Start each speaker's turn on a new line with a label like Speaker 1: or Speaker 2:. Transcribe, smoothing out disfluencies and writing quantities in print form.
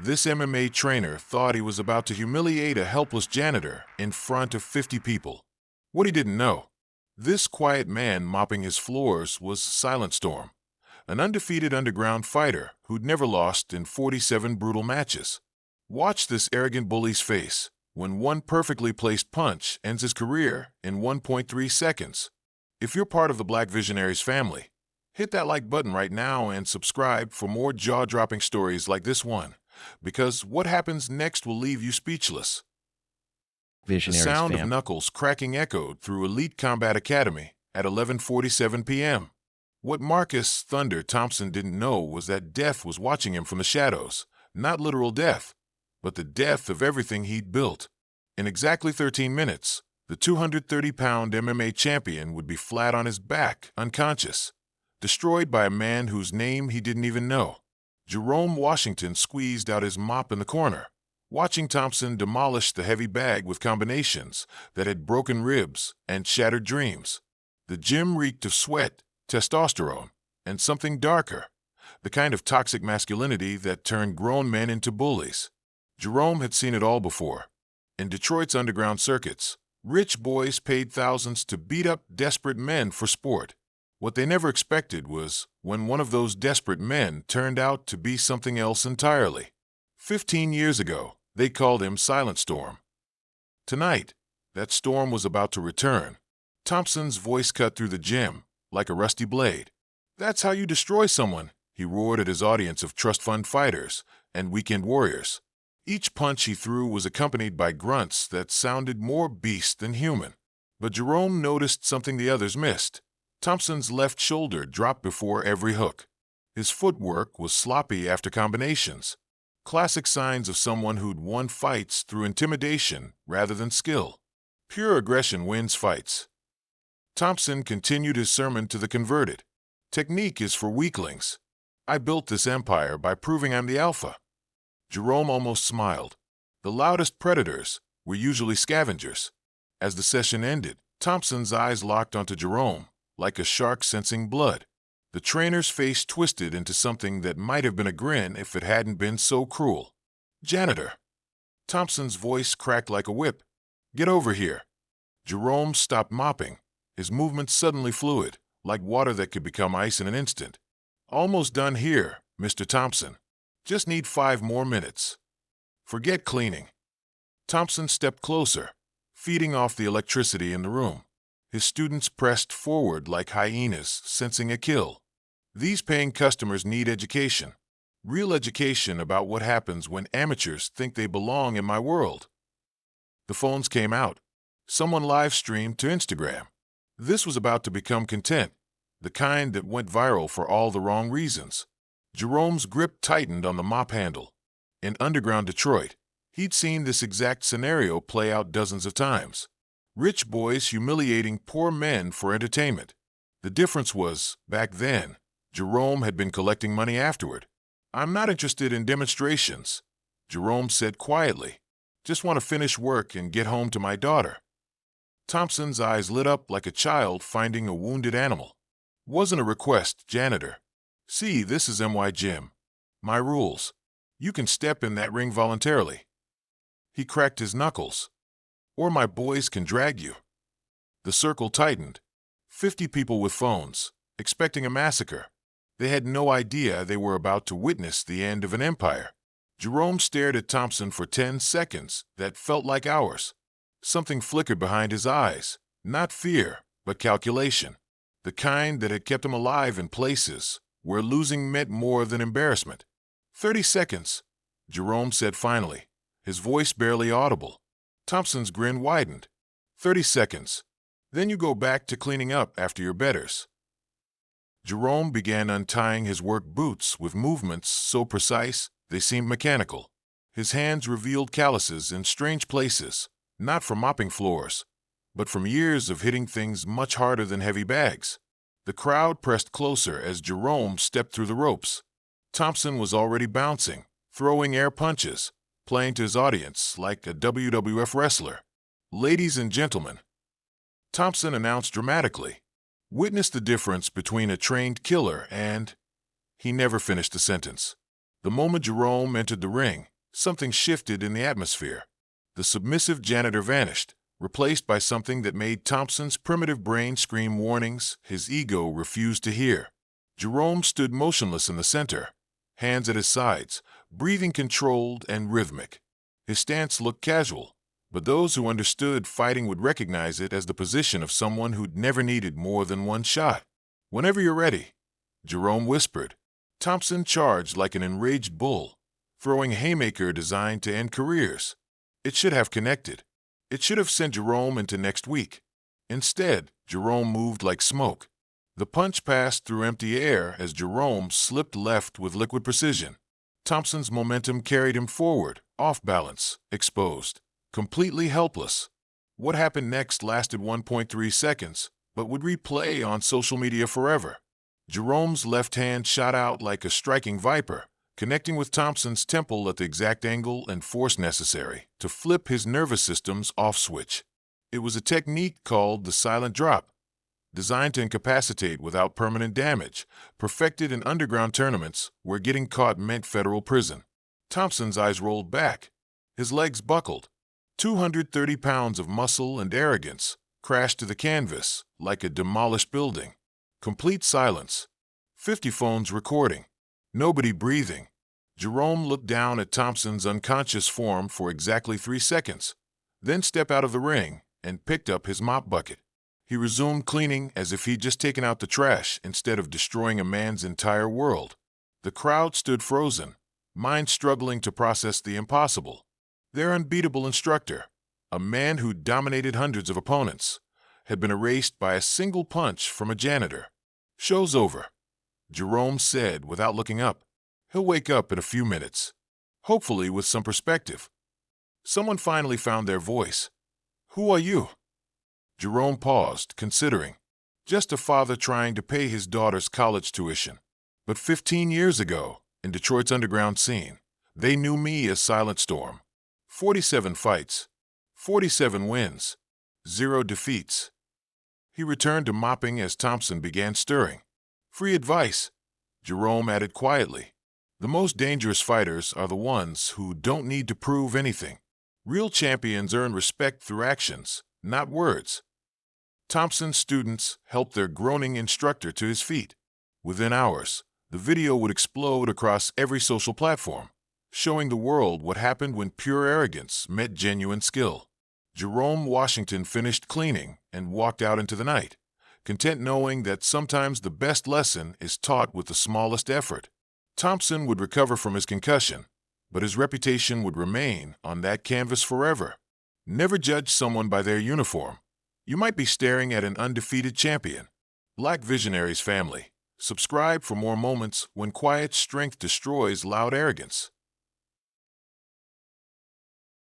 Speaker 1: This MMA trainer thought he was about to humiliate a helpless janitor in front of 50 people. What he didn't know, this quiet man mopping his floors was Silent Storm, an undefeated underground fighter who'd never lost in 47 brutal matches. Watch this arrogant bully's face when one perfectly placed punch ends his career in 1.3 seconds. If you're part of the Black Visionaries family, hit that like button right now and subscribe for more jaw-dropping stories like this one, because what happens next will leave you speechless. The
Speaker 2: Visionaries
Speaker 1: sound of
Speaker 2: fam.
Speaker 1: knuckles cracking echoed through Elite Combat Academy at 11:47 p.m. What Marcus Thunder Thompson didn't know was that death was watching him from the shadows. Not literal death, but the death of everything he'd built. In exactly 13 minutes, the 230-pound MMA champion would be flat on his back, unconscious, destroyed by a man whose name he didn't even know. Jerome Washington squeezed out his mop in the corner, watching Thompson demolish the heavy bag with combinations that had broken ribs and shattered dreams. The gym reeked of sweat, testosterone, and something darker, the kind of toxic masculinity that turned grown men into bullies. Jerome had seen it all before. In Detroit's underground circuits, rich boys paid thousands to beat up desperate men for sport. What they never expected was when one of those desperate men turned out to be something else entirely. 15 years ago, they called him Silent Storm. Tonight, that storm was about to return. Thompson's voice cut through the gym like a rusty blade. "That's how you destroy someone," he roared at his audience of trust fund fighters and weekend warriors. Each punch he threw was accompanied by grunts that sounded more beast than human. But Jerome noticed something the others missed. Thompson's left shoulder dropped before every hook. His footwork was sloppy after combinations. Classic signs of someone who'd won fights through intimidation rather than skill. Pure aggression wins fights. Thompson continued his sermon to the converted. "Technique is for weaklings. I built this empire by proving I'm the alpha." Jerome almost smiled. The loudest predators were usually scavengers. As the session ended, Thompson's eyes locked onto Jerome, like a shark sensing blood. The trainer's face twisted into something that might have been a grin if it hadn't been so cruel. "Janitor." Thompson's voice cracked like a whip. "Get over here." Jerome stopped mopping, his movements suddenly fluid, like water that could become ice in an instant. "Almost done here, Mr. Thompson. Just need 5 more minutes. Forget cleaning." Thompson stepped closer, feeding off the electricity in the room. His students pressed forward like hyenas, sensing a kill. These paying customers need education. Real education about what happens when amateurs think they belong in my world. The phones came out. Someone live-streamed to Instagram. This was about to become content, the kind that went viral for all the wrong reasons. Jerome's grip tightened on the mop handle. In underground Detroit, he'd seen this exact scenario play out dozens of times. Rich boys humiliating poor men for entertainment. The difference was, back then, Jerome had been collecting money afterward. "I'm not interested in demonstrations," Jerome said quietly. "Just want to finish work and get home to my daughter." Thompson's eyes lit up like a child finding a wounded animal. "Wasn't a request, janitor. See, this is MY Gym. My rules. You can step in that ring voluntarily." He cracked his knuckles. "Or my boys can drag you." The circle tightened. 50 people with phones, expecting a massacre. They had no idea they were about to witness the end of an empire. Jerome stared at Thompson for 10 seconds that felt like hours. Something flickered behind his eyes. Not fear, but calculation. The kind that had kept him alive in places where losing meant more than embarrassment. 30 seconds, Jerome said finally, his voice barely audible. Thompson's grin widened. 30 seconds. Then you go back to cleaning up after your betters. Jerome began untying his work boots with movements so precise they seemed mechanical. His hands revealed calluses in strange places, not from mopping floors, but from years of hitting things much harder than heavy bags. The crowd pressed closer as Jerome stepped through the ropes. Thompson was already bouncing, throwing air punches, playing to his audience like a WWF wrestler. "Ladies and gentlemen," Thompson announced dramatically, "witness the difference between a trained killer and—" He never finished the sentence. The moment Jerome entered the ring, something shifted in the atmosphere. The submissive janitor vanished, replaced by something that made Thompson's primitive brain scream warnings his ego refused to hear. Jerome stood motionless in the center, hands at his sides, breathing controlled and rhythmic. His stance looked casual, but those who understood fighting would recognize it as the position of someone who'd never needed more than one shot. "Whenever you're ready," Jerome whispered. Thompson charged like an enraged bull, throwing a haymaker designed to end careers. It should have connected. It should have sent Jerome into next week. Instead, Jerome moved like smoke. The punch passed through empty air as Jerome slipped left with liquid precision. Thompson's momentum carried him forward, off balance, exposed, completely helpless. What happened next lasted 1.3 seconds, but would replay on social media forever. Jerome's left hand shot out like a striking viper, connecting with Thompson's temple at the exact angle and force necessary to flip his nervous system's off switch. It was a technique called the silent drop, designed to incapacitate without permanent damage, perfected in underground tournaments where getting caught meant federal prison. Thompson's eyes rolled back. His legs buckled. 230 pounds of muscle and arrogance crashed to the canvas like a demolished building. Complete silence. 50 phones recording. Nobody breathing. Jerome looked down at Thompson's unconscious form for exactly 3 seconds, then stepped out of the ring and picked up his mop bucket. He resumed cleaning as if he'd just taken out the trash instead of destroying a man's entire world. The crowd stood frozen, minds struggling to process the impossible. Their unbeatable instructor, a man who dominated hundreds of opponents, had been erased by a single punch from a janitor. "Show's over," Jerome said without looking up. "He'll wake up in a few minutes, hopefully with some perspective." Someone finally found their voice. "Who are you?" Jerome paused, considering. "Just a father trying to pay his daughter's college tuition. But 15 years ago, in Detroit's underground scene, they knew me as Silent Storm. 47 fights, 47 wins, 0 defeats." He returned to mopping as Thompson began stirring. "Free advice," Jerome added quietly. "The most dangerous fighters are the ones who don't need to prove anything. Real champions earn respect through actions, not words." Thompson's students helped their groaning instructor to his feet. Within hours, the video would explode across every social platform, showing the world what happened when pure arrogance met genuine skill. Jerome Washington finished cleaning and walked out into the night, content knowing that sometimes the best lesson is taught with the smallest effort. Thompson would recover from his concussion, but his reputation would remain on that canvas forever. Never judge someone by their uniform. You might be staring at an undefeated champion. Like Visionaries family, subscribe for more moments when quiet strength destroys loud arrogance.